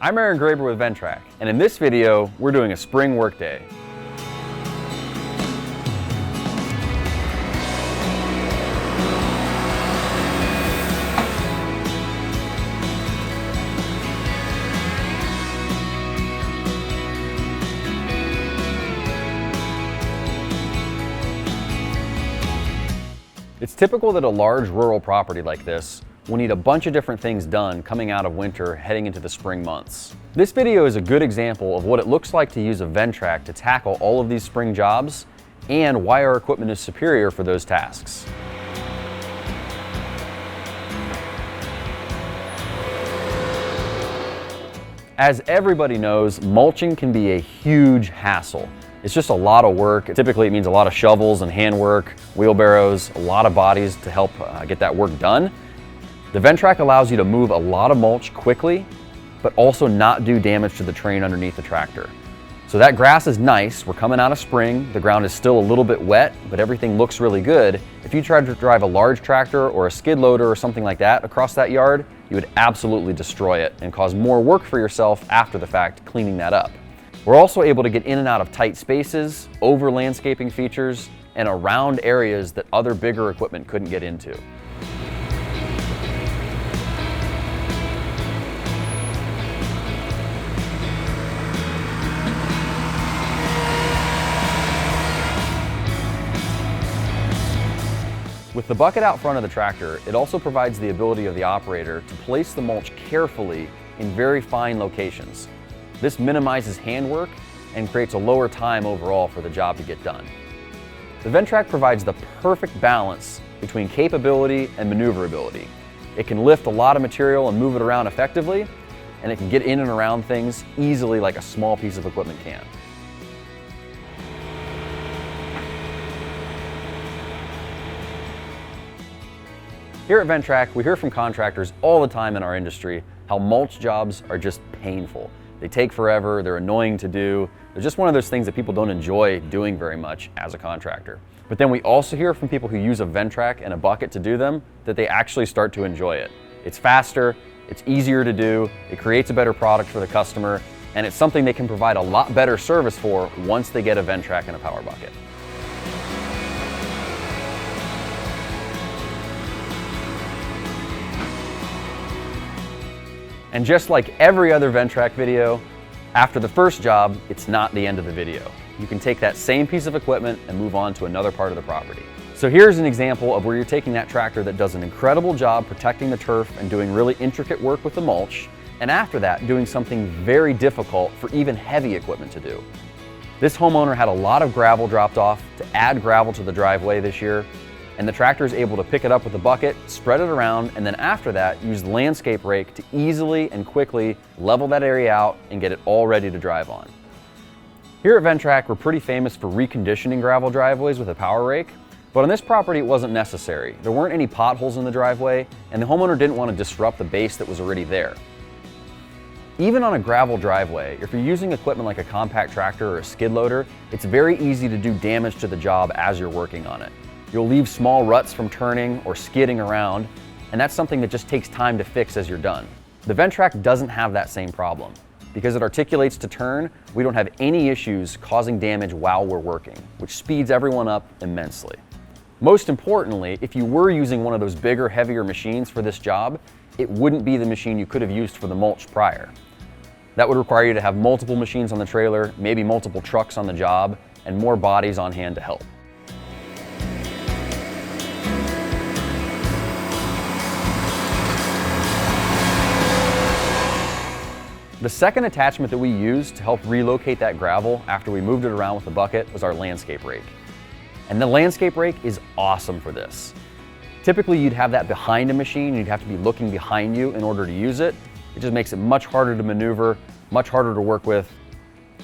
I'm Aaron Graber with Ventrac, and in this video, we're doing a spring workday. It's typical that a large rural property like this will need a bunch of different things done coming out of winter heading into the spring months. This video is a good example of what it looks like to use a Ventrac to tackle all of these spring jobs and why our equipment is superior for those tasks. As everybody knows, mulching can be a huge hassle. It's just a lot of work. Typically it means a lot of shovels and handwork, wheelbarrows, a lot of bodies to help get that work done. The Ventrac allows you to move a lot of mulch quickly, but also not do damage to the terrain underneath the tractor. So that grass is nice. We're coming out of spring. The ground is still a little bit wet, but everything looks really good. If you tried to drive a large tractor or a skid loader or something like that across that yard, you would absolutely destroy it and cause more work for yourself after the fact cleaning that up. We're also able to get in and out of tight spaces, over landscaping features, and around areas that other bigger equipment couldn't get into. With the bucket out front of the tractor, it also provides the ability of the operator to place the mulch carefully in very fine locations. This minimizes handwork and creates a lower time overall for the job to get done. The Ventrac provides the perfect balance between capability and maneuverability. It can lift a lot of material and move it around effectively, and it can get in and around things easily like a small piece of equipment can. Here at Ventrac, we hear from contractors all the time in our industry how mulch jobs are just painful. They take forever, they're annoying to do. They're just one of those things that people don't enjoy doing very much as a contractor. But then we also hear from people who use a Ventrac and a bucket to do them that they actually start to enjoy it. It's faster, it's easier to do, it creates a better product for the customer, and it's something they can provide a lot better service for once they get a Ventrac and a power bucket. And just like every other Ventrac video, after the first job, it's not the end of the video. You can take that same piece of equipment and move on to another part of the property. So here's an example of where you're taking that tractor that does an incredible job protecting the turf and doing really intricate work with the mulch, and after that, doing something very difficult for even heavy equipment to do. This homeowner had a lot of gravel dropped off to add gravel to the driveway this year, and the tractor is able to pick it up with a bucket, spread it around, and then after that, use the Landscape Rake to easily and quickly level that area out and get it all ready to drive on. Here at Ventrac, we're pretty famous for reconditioning gravel driveways with a power rake, but on this property it wasn't necessary. There weren't any potholes in the driveway, and the homeowner didn't want to disrupt the base that was already there. Even on a gravel driveway, if you're using equipment like a compact tractor or a skid loader, it's very easy to do damage to the job as you're working on it. You'll leave small ruts from turning or skidding around, and that's something that just takes time to fix as you're done. The Ventrac doesn't have that same problem. Because it articulates to turn, we don't have any issues causing damage while we're working, which speeds everyone up immensely. Most importantly, if you were using one of those bigger, heavier machines for this job, it wouldn't be the machine you could have used for the mulch prior. That would require you to have multiple machines on the trailer, maybe multiple trucks on the job, and more bodies on hand to help. The second attachment that we used to help relocate that gravel after we moved it around with the bucket was our Landscape Rake. And the Landscape Rake is awesome for this. Typically you'd have that behind a machine, you'd have to be looking behind you in order to use it. It just makes it much harder to maneuver, much harder to work with.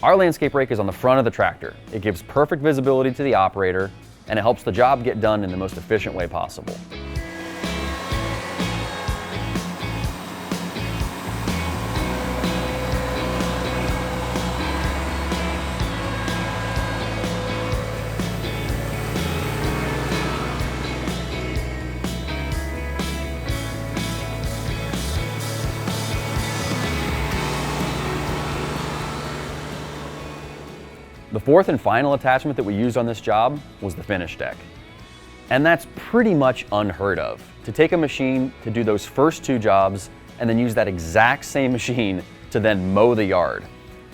Our Landscape Rake is on the front of the tractor. It gives perfect visibility to the operator, and it helps the job get done in the most efficient way possible. The fourth and final attachment that we used on this job was the finish deck. And that's pretty much unheard of, to take a machine to do those first two jobs and then use that exact same machine to then mow the yard.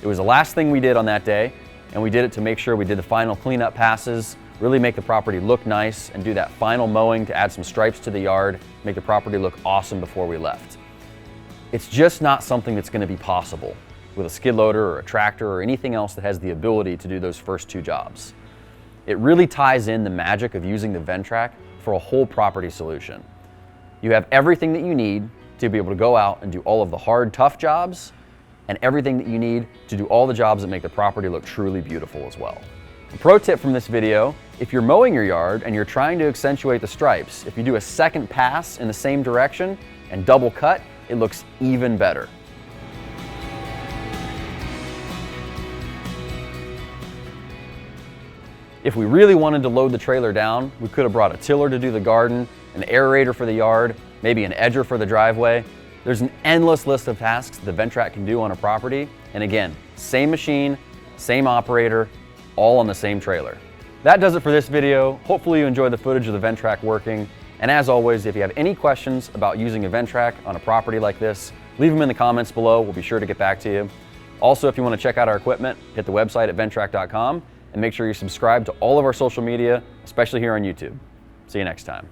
It was the last thing we did on that day, and we did it to make sure we did the final cleanup passes, really make the property look nice, and do that final mowing to add some stripes to the yard, make the property look awesome before we left. It's just not something that's going to be possible with a skid loader or a tractor or anything else that has the ability to do those first two jobs. It really ties in the magic of using the Ventrac for a whole property solution. You have everything that you need to be able to go out and do all of the hard, tough jobs, and everything that you need to do all the jobs that make the property look truly beautiful as well. A pro tip from this video: if you're mowing your yard and you're trying to accentuate the stripes, if you do a second pass in the same direction and double cut, it looks even better. If we really wanted to load the trailer down, we could have brought a tiller to do the garden, an aerator for the yard, maybe an edger for the driveway. There's an endless list of tasks the Ventrac can do on a property, and again, same machine, same operator, all on the same trailer. That does it for this video. Hopefully you enjoyed the footage of the Ventrac working, and as always, if you have any questions about using a Ventrac on a property like this, leave them in the comments below. We'll be sure to get back to you. Also, if you want to check out our equipment, hit the website at ventrac.com, and make sure you're subscribed to all of our social media, especially here on YouTube. See you next time.